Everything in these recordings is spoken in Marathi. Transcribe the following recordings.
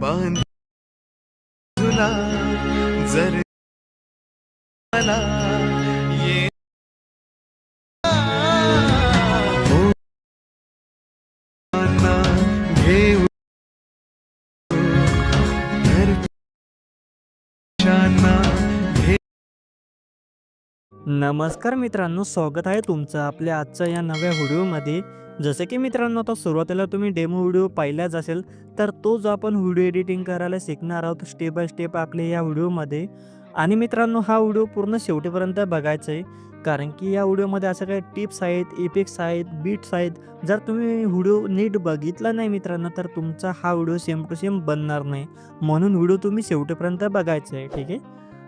बांधूला जर मला ये ना घेऊ घरच्यांना घे. नमस्कार मित्रांनो, स्वागत आहे तुमचं आपल्या आजच्या या नव्या व्हिडिओमध्ये. जसं की मित्रांनो, आता सुरुवातीला तुम्ही डेमो व्हिडिओ पाहिलाच असेल, तर तो जो आपण व्हिडिओ एडिटिंग करायला शिकणार आहोत स्टेप बाय स्टेप आपल्या या व्हिडिओमध्ये. आणि मित्रांनो, हा व्हिडिओ पूर्ण शेवटीपर्यंत बघायचा आहे, कारण की या व्हिडिओमध्ये असं काही टिप्स आहेत, इफेक्ट्स आहेत, बीट्स आहेत. जर तुम्ही व्हिडिओ नीट बघितला नाही मित्रांनो, तर तुमचा हा व्हिडिओ सेम टू सेम बनणार नाही. म्हणून व्हिडिओ तुम्ही शेवटीपर्यंत बघायचा आहे, ठीक आहे.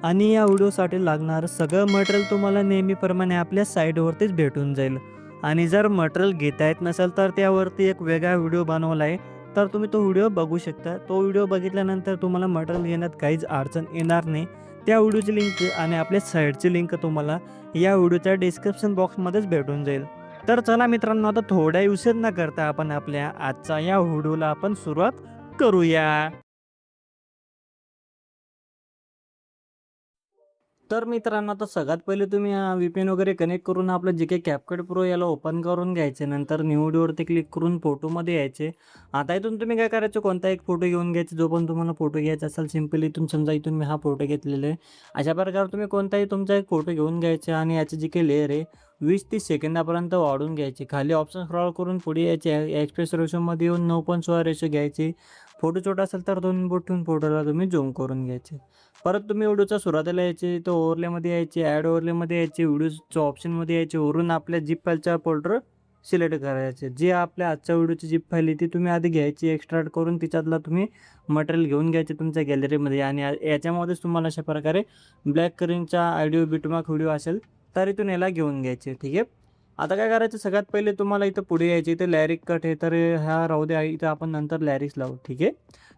आणि या व्हिडिओसाठी लागणारं सगळं मटेरियल तुम्हाला नेहमीप्रमाणे आपल्या साईटवरतीच भेटून जाईल. आणि जर मटेरियल घेता येत नसेल तर त्यावरती एक वेगळा व्हिडिओ बनवला आहे, तर तुम्ही तो व्हिडिओ बघू शकता. तो व्हिडिओ बघितल्यानंतर तुम्हाला मटेरियल घेण्यात काहीच अडचण येणार नाही. त्या व्हिडिओची लिंक आणि आपल्या साईटची लिंक तुम्हाला या व्हिडिओच्या डिस्क्रिप्शन बॉक्समध्येच भेटून जाईल. तर चला मित्रांनो, आता थोडा उशीर न करता आपण आपल्या आजच्या या व्हिडिओला आपण सुरुवात करूया. तर मित्रांनो, आता सगळ्यात पहिले तुम्ही VPN वगैरे कनेक्ट करून आपलं जे काही CapCut Pro याला ओपन करून घ्यायचे. नंतर न्यू व्हिडिओवरती क्लिक करून फोटोमध्ये यायचे. आता इथून तुम्ही काय करायचं, कोणता एक फोटो घेऊन घ्यायचा जो पण तुम्हाला फोटो घ्यायचा असेल. सिम्पली इथून समजा इथून मी हा फोटो घेतलेला आहे. अशा प्रकारे तुम्ही कोणताही तुमचा एक फोटो घेऊन घ्यायचा आणि याची जी काही लेअर आहे 20-30 सेकंदापर्यंत वाढून घ्यायची. खाली ऑप्शन स्क्रॉल करून पुढे यायचे. एक्सप्रेस रेशोमध्ये येऊन 9.16 रेशो घ्यायची. फोटो छोटा असेल तर 2 बोट ठेवून फोटोला तुम्ही झूम करून घ्यायचे. परत तुम्ही व्हिडिओच्या सुरुवातीला यायचे, तो ओव्हरलेमध्ये यायचे, ॲड ओव्हरलेमध्ये यायचे, व्हिडिओच्या ऑप्शनमध्ये यायचे. वरून आपल्या झिप फाईलच्या फोल्डर सिलेक्ट करायचे. जे आपल्या आजच्या व्हिडिओची झिप फाईल आहे ती तुम्ही आधी घ्यायची, एक्स्ट्रॅक्ट करून तिच्यातला तुम्ही मटेरियल घेऊन घ्यायचे तुमच्या गॅलरीमध्ये. आणि याच्यामध्येच तुम्हाला अशा प्रकारे ब्लॅक कलरचा ऑडिओ बिटमार्क व्हिडिओ असेल तर इथून याला घेऊन घ्यायचे, ठीक आहे. आता काय करायचं, सगळ्यात पहिले तुम्हाला इथं पुढे यायचे. इथं लॅरिक कट आहे तर ह्या राहू द्या, इथं आपण नंतर लॅरिक्स लावू, ठीक आहे.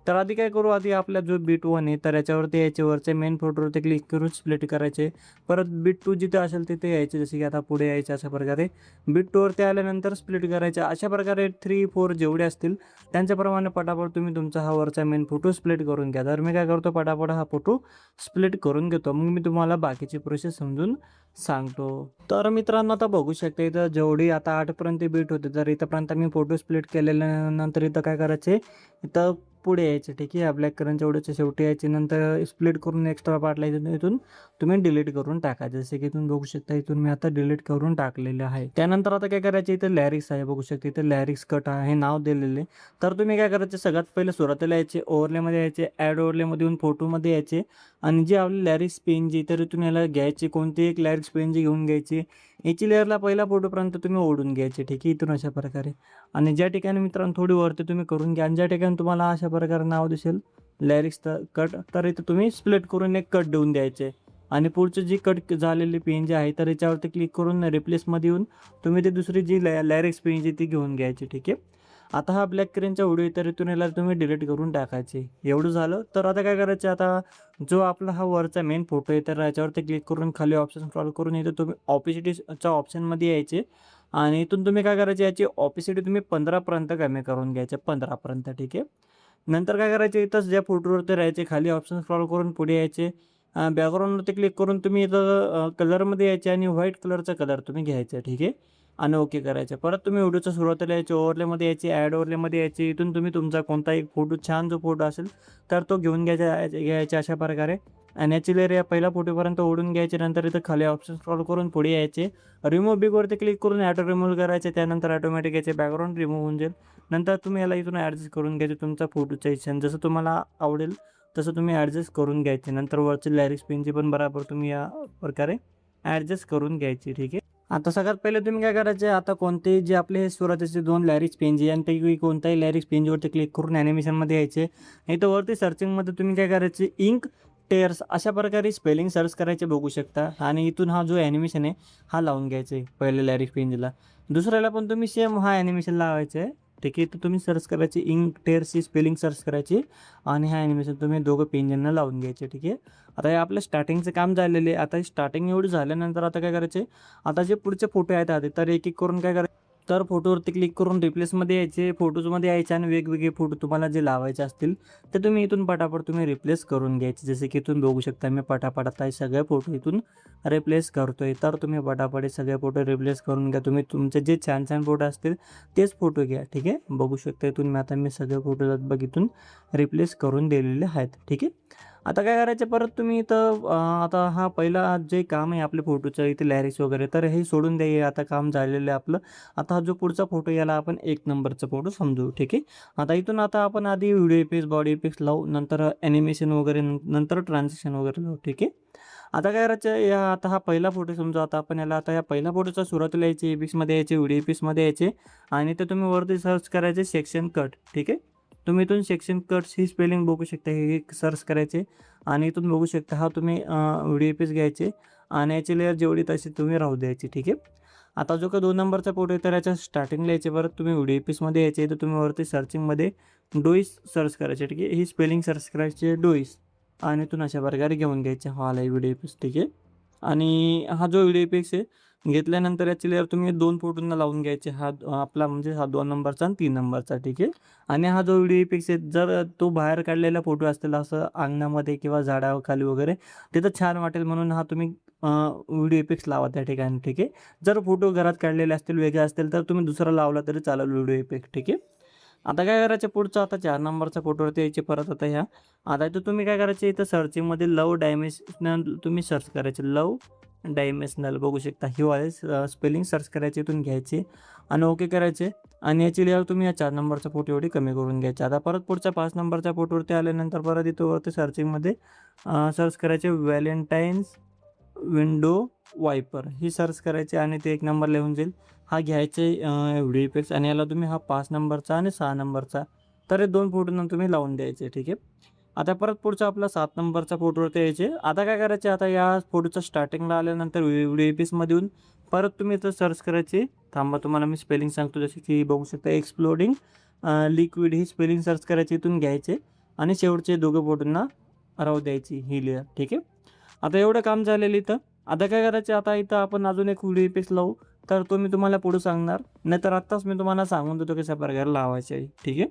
तर आधी काय करू, आधी आपला जो बीट 1 आहे तर याच्यावरती यायचे, वरच्या मेन फोटोवरती क्लिक करून स्प्लिट करायचे. परत बीट 2 जिथे असेल तिथे यायचे, जसे की आता पुढे यायचे. अशा प्रकारे बीट 2वरती आल्यानंतर स्प्लिट करायचे. अशा प्रकारे 3-4 जेवढे असतील त्यांच्याप्रमाणे पटापट तुम्ही तुमचा हा वरचा मेन फोटो स्प्लिट करून घ्या. तर मी काय करतो, पटापट हा फोटो स्प्लिट करून घेतो. मग मी तुम्हाला बाकीची प्रोसेस समजून सांगतो. तर मित्रांनो, आता बघू शकता इथं जेवढी आता 8पर्यंत बीट होते, तर इथंपर्यंत मी फोटो स्प्लिट केलेल्यानंतर इथं काय करायचे, इथं पुढे यायचे, ठीक आहे. ब्लॅक कलरच्या व्हिडिओच्या शेवटी यायचे. नंतर स्प्लिट करून एक्स्ट्रा पार्टला इथून तुम्ही डिलीट करून टाकायचं. जसे की इथून बघू शकता, इथून मी आता डिलीट करून टाकलेले आहे. त्यानंतर आता काय करायचे, इथं लॅरिक्स आहे, बघू शकता इथं लॅरिक्स कट आहे नाव दिलेले. तर तुम्ही काय करायचे, सगळ्यात पहिले सुरुवातीला यायचे, ओव्हरलेमध्ये यायचे, ॲड ओव्हरलेमध्ये येऊन फोटोमध्ये यायचे. आणि जे आपले लॅरिक्स पेनजी तर इथून याला घ्यायचे, कोणती एक लॅरिक्स पेनजी घेऊन घ्यायची. याची लेअरला पहिला फोटोपर्यंत तुम्ही ओढून घ्यायचे, ठीक आहे, इथून अशा प्रकारे. आणि ज्या ठिकाणी मित्रांनो थोडी वरती तुम्ही करून घ्या, आणि ज्या ठिकाणी तुम्हाला अशा प्रकारे नाव दिसेल लॅरिक्स कट, तर इथं तुम्ही स्प्लिट करून एक कट देऊन द्यायचे. आणि पुढची जी कट झालेली पेन जी आहे तर याच्यावरती क्लिक करून रिप्लेसमध्ये येऊन तुम्ही ती दुसरी जी लॅरिक्स पेन जी ती घेऊन घ्यायची, ठीक आहे. आता हा ब्लॅक कलरचा व्हिडिओ तर इथून याला तुम्ही डिलीट करून टाकायचे. एवढं झालं तर आता काय करायचं, आता जो आपला हा वरचा मेन फोटो आहे तर याच्यावरती क्लिक करून खाली ऑप्शन स्क्रॉल करून इथं तुम्ही ऑपेसिटीच्या ऑप्शनमध्ये यायचे. आणि इथून तुम्ही काय करायचे, याची ऑपेसिटी तुम्ही 15पर्यंत कमी करून घ्यायचे, 15पर्यंत, ठीक आहे. नंतर काय करायचे, इथंच ज्या फोटोवरती राहायचे खाली ऑप्शन स्क्रॉल करून पुढे यायचे. बॅकग्राऊंडवरती क्लिक करून तुम्ही इथं कलरमध्ये यायचे आणि व्हाईट कलरचा कलर तुम्ही घ्यायचा, ठीक आहे. आणि ओके करायचं. परत तुम्ही व्हिडिओच्या सुरुवातीला यायचे, ओव्हरलेमध्ये यायचे, ॲड ओव्हरलेमध्ये यायचे. इथून तुम्ही तुमचा कोणता एक फोटो, छान जो फोटो असेल तर तो घेऊन घ्यायचा अशा प्रकारे. आणि याची लेअर या पहिल्या फोटोपर्यंत ओढून घ्यायचे. नंतर इथं खाली ऑप्शन स्क्रॉल करून पुढे यायचे, रिमूव्ह बिगवरती क्लिक करून ॲटो रिमूव्ह करायचे. त्यानंतर ऑटोमॅटिक याचे बॅकग्राऊंड रिमूव्ह होऊन जाईल. नंतर तुम्ही याला इथून ॲडजस्ट करून घ्यायचे, तुमचा फोटोच्या इच्छेने जसं तुम्हाला आवडेल तसं तुम्ही ॲडजस्ट करून घ्यायचे. नंतर वरचे लॅरिक्स पेनची पण बरोबर तुम्ही या प्रकारे ॲडजस्ट करून घ्यायची, ठीक आहे. आता सगळ्यात पहिले तुम्ही काय करायचे, आता कोणतेही जे आपले सुरुवातीचे 2 लॅरिक्स पेनजी यांपैकी कोणताही लॅरिक्स पेनजीवरती क्लिक करून ॲनिमेशनमध्ये यायचे. इथं वरती सर्चिंगमध्ये तुम्ही काय करायचे, इंक टेअर्स अशा प्रकारे स्पेलिंग सर्च करायचे, बघू शकता. आणि इथून हा जो ॲनिमेशन आहे हा लावून घ्यायचा आहे पहिले लॅरिक्स पेनजीला. दुसऱ्याला पण तुम्ही सेम हा ॲनिमेशन लावायचं आहे, ठीक आहे. तर तुम्ही सर्च करायची, इंक टेअर्सची स्पेलिंग सर्च करायची आणि हा ॲनिमेशन तुम्ही दोघं पेनजींना लावून घ्यायचे, ठीक आहे. आता हे आपलं स्टार्टिंगचं काम झालेलं आहे. आता स्टार्टिंग एवढी झाल्यानंतर आता काय करायचे, आता जे पुढचे फोटो आहेत आधी तर एक एक करून काय करायचे, तर फोटोवरती क्लिक करून रिप्लेसमध्ये यायचे, फोटोजमध्ये यायचे आणि वेगवेगळे फोटो तुम्हाला जे लावायचे असतील ते तुम्ही इथून पटापट तुम्ही रिप्लेस करून घ्यायचे. जसे की इथून बघू शकता मी पटापट आता हे सगळे फोटो इथून रिप्लेस करतोय. तर तुम्ही पटापट हे सगळे फोटो रिप्लेस करून घ्या. तुम्ही तुमचे जे छान छान फोटो असतील तेच फोटो घ्या. ठीक आहे, बघू शकता इथून मी सगळे फोटो इथून रिप्लेस करून दिलेले आहेत. ठीक आहे, आता काय करायचं, परत तुम्ही इथं आता हा पहिला जे काम आहे आपल्या फोटोचं इथे लॅरिक्स वगैरे, तर हे सोडून द्या. आता काम झालेलं आहे आपलं. आता हा जो पुढचा फोटो याला आपण 1 नंबरचा फोटो समजू. ठीक आहे, आता इथून आता आपण आधी व्हिडिओ इफेक्ट्स, बॉडी इफेक्ट्स लावू, नंतर ॲनिमेशन वगैरे, नंतर ट्रान्झिशन वगैरे लावू. ठीक आहे, आता काय करायचं, आता हा पहिला फोटो समजू. आता आपण याला आता या पहिल्या फोटोचा सुरुवातीला यायचे, इफेक्ट्समध्ये यायचे, व्हिडिओ इफेक्ट्समध्ये यायचे आणि ते तुम्ही वरती सर्च करायचे सेक्शन कट. ठीक आहे, तुम्ही इथून सेक्शन कट्स ही स्पेलिंग बघू शकता, हे सर्च करायचे आणि इथून बघू शकता हा तुम्ही व्हिडिओ इफेक्ट्स घ्यायचे आणि याची लेअर जेवढी तशी तुम्ही राहू द्यायची. ठीक आहे, आता जो काही 2 नंबरचा फोटो आहे तर याच्या स्टार्टिंगला यायचे, परत तुम्ही व्हिडिओ इफेक्ट्समध्ये यायचे, तर तुम्ही वरती सर्चिंगमध्ये डोईस सर्च करायचे. ठीक आहे, ही स्पेलिंग सर्च करायची डोईस आणि इथून अशा प्रकारे घेऊन घ्यायचे हा आला व्हिडिओ इफेक्ट्स. ठीक आहे, आणि हा जो व्हिडिओ इफेक्ट्स आहे घेतल्यानंतर याची लेअर तुम्ही 2 फोटोंना लावून घ्यायचे. हा आपला म्हणजे हा 2 नंबरचा आणि 3 नंबरचा. ठीक आहे, आणि हा जो व्हिडिओ इफेक्ट्स आहे जर तो बाहेर काढलेला फोटो असतील असं अंगणामध्ये किंवा झाडाखाली वगैरे, तिथं छान वाटेल म्हणून हा तुम्ही व्हिडिओ इफेक्ट्स लावा त्या ठिकाणी. ठीक आहे, जर फोटो घरात काढलेले असतील, वेगळे असतील, तर तुम्ही दुसरा लावला तरी चालेल व्हिडिओ इफेक्ट. ठीक आहे, आता काय करायचं, पुढचं आता 4 नंबरच्या फोटोवरती यायचे परत. आता इथं तुम्ही काय करायचे, इथं सर्चिंगमध्ये लव डायमेन्शनल तुम्ही सर्च करायचे. लव डायमेन्शनल बघू शकता, ही वाले स्पेलिंग सर्च करायचे, इथून घ्यायचे आणि ओके करायचे आणि याची लेअर तुम्ही या 4 नंबरचा फोटो एवढी कमी करून घ्यायची. आता परत पुढच्या 5 नंबरच्या फोटोवरती आल्यानंतर परत इथं वरती सर्चिंगमध्ये सर्च करायचे व्हॅलेंटाईन्स विंडो वायपर, ही सर्च करायची आणि ते 1 नंबर लिहून जाईल. हा घ्यायचे व्हिडिओ इफेक्ट्स आणि याला तुम्ही हा 5 नंबरचा आणि 6 नंबरचा, तर हे 2 फोटोंना तुम्ही लावून द्यायचे. ठीक आहे, आता परत पुढचा आपला 7 नंबरचा फोटोवरती यायचे. आता काय करायचे, आता या फोटोच्या स्टार्टिंगला आल्यानंतर व्हिडिओ इफेक्ट्समध्ये येऊन परत तुम्ही इथं सर्च करायचे. थांबा, तुम्हाला मी स्पेलिंग सांगतो, जसे की बघू शकता एक्सप्लोडिंग लिक्विड, ही स्पेलिंग सर्च करायची, इथून घ्यायचे आणि शेवटचे दोघं फोटोंना राहू द्यायची ही लेअर. ठीक आहे, आता एवढं काम झालेलं इथं. आता काय करायचं, आता इथं आपण अजून एक व्हिडिओ इफेक्ट्स लावू, तर तो मी तुम्हाला पुढे सांगणार, नाहीतर आत्ताच मी तुम्हाला सांगून देतो कशा प्रकारे लावायचे आहे. ठीक आहे,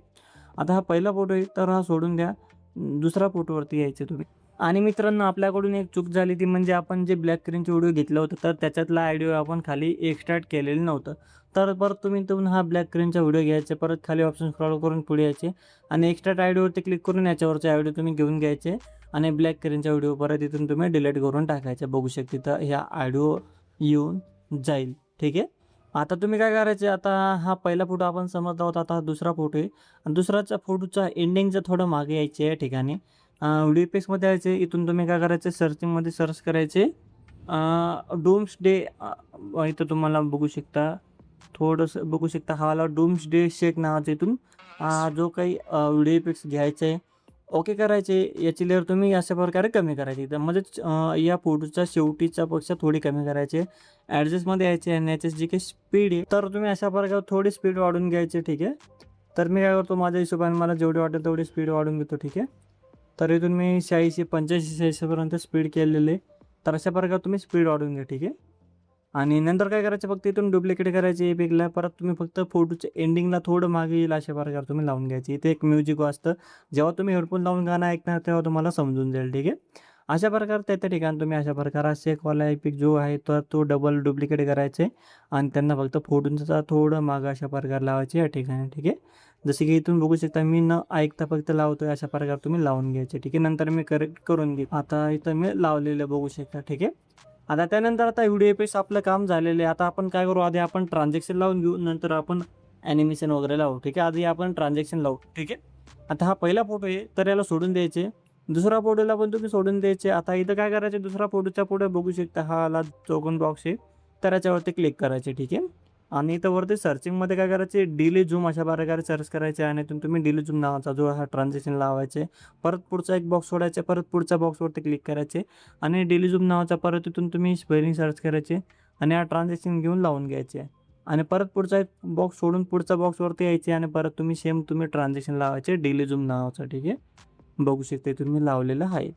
आता हा पहिला फोटो आहे तर हा सोडून द्या, दुसरा फोटोवरती यायचे तुम्ही. आणि मित्रांनो, आपल्याकडून एक चूक झाली ती म्हणजे आपण जे ब्लॅक स्क्रीनचे व्हिडिओ घेतलं होतं तर त्याच्यातला ऑडिओ आपण खाली एक्स्ट्रॅक्ट केलेलं नव्हतं. तर परत तुम्ही इथून हा ब्लॅक स्क्रीनचा व्हिडिओ घ्यायचे, परत खाली ऑप्शन स्क्रॉल करून पुढे यायचे आणि एक्स्ट्रा ऑडिओवरती क्लिक करून याच्यावरचे ऑडिओ तुम्ही घेऊन घ्यायचे आणि ब्लॅक स्क्रीनचा व्हिडिओ परत इथून तुम्ही डिलीट करून टाकायचे. बघू शकता तर ह्या ऑडिओ येऊन जाईल. ठीक आहे, आता तुम्ही काय करायचे, आता हा पहिला फोटो आपण समजला होता, आता हा दुसरा फोटो आहे आणि दुसराच्या फोटोचा एंडिंगचं थोडं मागे यायचे या ठिकाणी. व्हिडिओ इफेक्ट्समध्ये यायचे, इथून तुम्ही काय करायचे, सर्चिंगमध्ये सर्च करायचे डूम्सडे. इथं तुम्हाला बघू शकता, थोडंसं बघू शकता, हा वाला डूम्सडे शेक नावाचा, इथून जो काही व्हिडिओ इफेक्ट्स घ्यायचे आहे, ओके करायचे. याची लेअर तुम्ही अशा प्रकारे कमी करायची, तर म्हणजेच या फोटोच्या शेवटीच्या पेक्षा थोडी कमी करायचे. ॲडजस्टमध्ये यायचे आणि याची जी काही स्पीड आहे तर तुम्ही अशा प्रकारे थोडी स्पीड वाढवून घ्यायची. ठीक आहे, तर मी काय करतो, माझ्या हिशोबाने मला जेवढी वाटेल तेवढी स्पीड वाढवून घेतो. ठीक आहे, तर इथून मी 86, 85, 86पर्यंत स्पीड केलेले, तर अशा प्रकारे तुम्ही स्पीड वाढवून घ्या. ठीक आहे, आणि नंतर काय करायचं, फक्त इथून डुप्लिकेट करायचे इफेक्टला, परत तुम्ही फक्त फोटोच्या एंडिंगला थोडं मागे येईल अशा प्रकारे तुम्ही लावून घ्यायची. इथे एक म्युझिक वाजतं, जेव्हा तुम्ही हेडफोन लावून गाणं ऐकणार तेव्हा तुम्हाला समजून जाईल. ठीक आहे, अशा प्रकारे त्या ठिकाणी तुम्ही अशा प्रकारे शेकवाला इफेक्ट जो आहे तर तो डबल डुप्लिकेट करायचे आणि त्यांना फक्त फोटोचा थोडं मागं अशा प्रकारे लावायचे या ठिकाणी. ठीक आहे, जसे की इथून बघू शकता मी न ऐकता फक्त लावतोय, अशा प्रकारे तुम्ही लावून घ्यायचे. ठीक आहे, नंतर मी करेक्ट करून घेईन. आता इथं मी लावलेलं बघू शकता. ठीक आहे, आता त्यानंतर आता व्हिडिओ इफेक्ट्स आपलं काम झालेलं आहे. आता आपण काय करू, आधी आपण ट्रान्झॅक्शन लावून घेऊ, नंतर आपण ॲनिमेशन वगैरे लावू. ठीक आहे, आधी आपण ट्रान्झॅक्शन लावू. ठीक आहे, आता हा पहिला फोटो आहे तर याला सोडून द्यायचे, दुसरा फोटोला पण तुम्ही सोडून द्यायचे. आता इथं काय करायचे, दुसरा फोटोच्या पुढे बघू शकता हा आला चौकोन बॉक्स आहे, तर याच्यावरती क्लिक करायचे. ठीक आहे, आणि इथं वरती सर्चिंगमध्ये काय करायचे, डिले झूम अशा प्रकारे सर्च करायचे आणि इथून तुम्ही डिले झूम नावाचा जो हा ट्रान्झॅक्शन लावायचे. परत पुढचा एक बॉक्स सोडायचे, परत पुढच्या बॉक्सवरती क्लिक करायचे आणि डिले झूम नावाचा परत इथून तुम्ही स्पेलिंग सर्च करायचे आणि हा ट्रान्झॅक्शन घेऊन लावून घ्यायचे आणि परत पुढचा एक बॉक्स सोडून पुढच्या बॉक्सवरती यायचे आणि परत तुम्ही सेम तुम्ही ट्रान्झॅक्शन लावायचे डिले झूम नावाचा. ठीक आहे, बघू शकता तुम्ही लावलेलं आहे.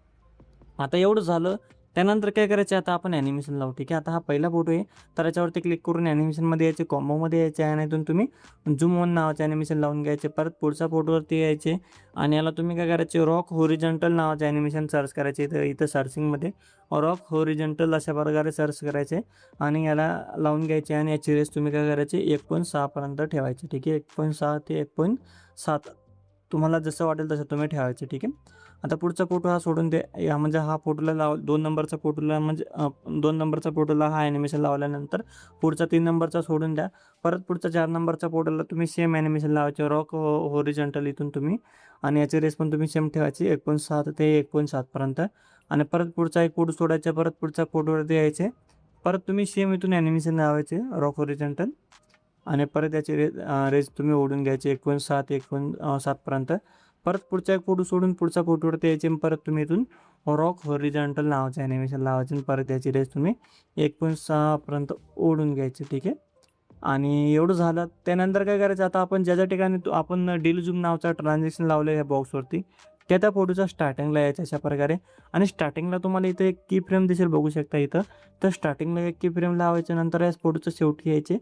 आता एवढं झालं त्यानंतर काय करायचं, आता आपण ॲनिमेशन लावू. ठीक आहे, आता हा पहिला फोटो आहे, तर याच्यावरती क्लिक करून ॲनिमेशनमध्ये यायचे, कॉम्बोमध्ये यायचे आणि इथून तुम्ही झूम ऑन नावाचे ॲनिमेशन लावून घ्यायचे. परत पुढच्या फोटोवरती यायचे आणि याला तुम्ही काय करायचे, रॉक होरिझॉन्टल नावाचे ॲनिमेशन सर्च करायचे. इथं सर्चिंगमध्ये रॉक होरिझॉन्टल अशा प्रकारे सर्च करायचे आणि याला लावून घ्यायचे आणि याची रेस तुम्ही काय करायचे 1.6 पर्यंत ठेवायची. ठीक आहे, 1.6 ते 1.7 तुम्हाला जसं वाटेल तसं तुम्ही ठेवायचे. ठीक आहे, आता पुढचा फोटो हा सोडून द्या. या म्हणजे हा फोटोला 2 नंबरचा फोटोला म्हणजे 2 नंबरचा फोटोला हा ॲनिमेशन लावल्यानंतर पुढचा 3 नंबरचा सोडून द्या. परत पुढचा 4 नंबरचा फोटोला तुम्ही सेम ॲनिमेशन लावायचे, रॉक होरिझॉन्टल इथून तुम्ही आणि याची रेस पण तुम्ही सेम ठेवायची 1.7 ते 1.7 पर्यंत आणि परत पुढचा एक फोटो सोडायचा. परत पुढच्या फोटोवरती यायचे, परत तुम्ही सेम इथून ॲनिमेशन लावायचे रॉक होरिझॉन्टल आणि परत याची रेस तुम्ही ओढून घ्यायची 1.6 ते 1.7 पर्यंत. परत पुढचा एक फोटो सोडून पुढच्या फोटोवरती यायचे, परत तुम्ही इथून रॉक होरिझॉन्टल नावाचे ॲनिमेशन लावायचे आणि परत याची रेस तुम्ही 1.6 पर्यंत ओढून घ्यायची. ठीक आहे, आणि एवढं झालं. त्यानंतर काय करायचं, आता आपण ज्या ठिकाणी आपण डील झूम नावाचा ट्रान्झॅक्शन लावलं आहे ह्या बॉक्सवरती, त्या फोटोच्या स्टार्टिंगला यायचं अशा प्रकारे आणि स्टार्टिंगला तुम्हाला इथं एक की फ्रेम दिसेल, बघू शकता इथं. तर स्टार्टिंगला एक की फ्रेम लावायचं, नंतर या फोटोचं शेवटी यायचे,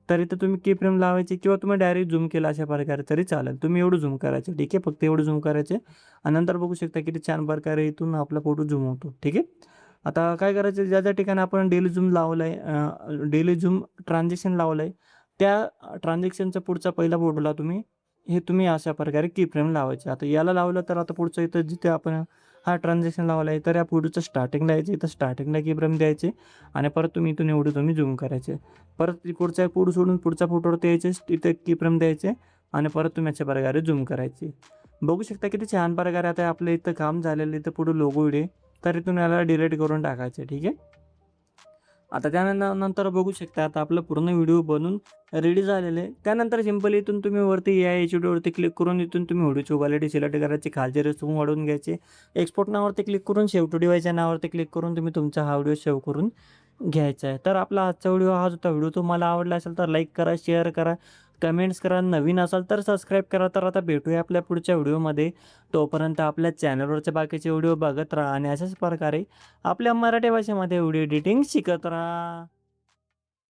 तर इथं तुम्ही की फ्रेम लावायची किंवा तुम्ही डायरेक्ट झूम केला अशा प्रकारे तरी चालेल. तुम्ही एवढं झूम करायचं. ठीक आहे, फक्त एवढं झूम करायचे आणि नंतर बघू शकता किती छान प्रकारे इथून आपला फोटो झूम होतो. ठीक आहे, आता काय करायचं, ज्या ठिकाणी आपण डेली झूम लावलं आहे, डेली झूम ट्रान्झॅक्शन लावलं आहे, त्या ट्रान्झॅक्शनचा पुढचा पहिला फोटोला तुम्ही अशा प्रकारे की फ्रेम लावायचे. आता याला लावलं तर आता पुढचं इथं जिथे आपण हा ट्रान्झॅक्शन लावला आहे, तर या फोटोचं स्टार्टिंगला यायचे, इथं स्टार्टिंगला की फ्रेम द्यायचे आणि परत तुम्ही इथून एवढं तुम्ही झूम करायचे. परत पुढचा एक फोटो सोडून पुढच्या फोटोवरती यायचे, तिथे की फ्रेम द्यायचे आणि परत तुम्ही अशा प्रकारे झूम करायचे. बघू शकता किती छान प्रकारे आता आपलं इथं काम झालेलं. इथं पुढे लोगो इडे, तर इथून याला डिलीट करून टाकायचे. ठीक आहे, आता त्यानंतर बघू शकता आता आपलं पूर्ण व्हिडिओ बनून रेडी झालेलं आहे. त्यानंतर सिंपली इथून तुम्ही वरती या एचडीवरती क्लिक करून इथून तुम्ही व्हिडिओची क्वालिटी सिलेक्ट करायची, खालचे रेस तुम्ही वाढवून घ्यायचे, एक्सपोर्ट नावावरती क्लिक करून सेव्ह टू डिव्हाइसच्या नावावरती क्लिक करून तुम्ही तुमचा हा व्हिडिओ सेव्ह करून घ्यायचा आहे. तर आपला आजचा व्हिडिओ हाच होता. व्हिडिओ तुम्हाला आवडला असेल तर लाईक करा, शेअर करा, कमेंट्स करा, नवीन असाल तर सबस्क्राईब करा. तर आता भेटूया आपल्या पुढच्या व्हिडिओमध्ये. तोपर्यंत आपल्या चॅनलवरचे बाकीचे व्हिडिओ बघत राहा आणि अशाच प्रकारे आपल्या मराठी भाषेमध्ये व्हिडिओ एडिटिंग शिकत राहा.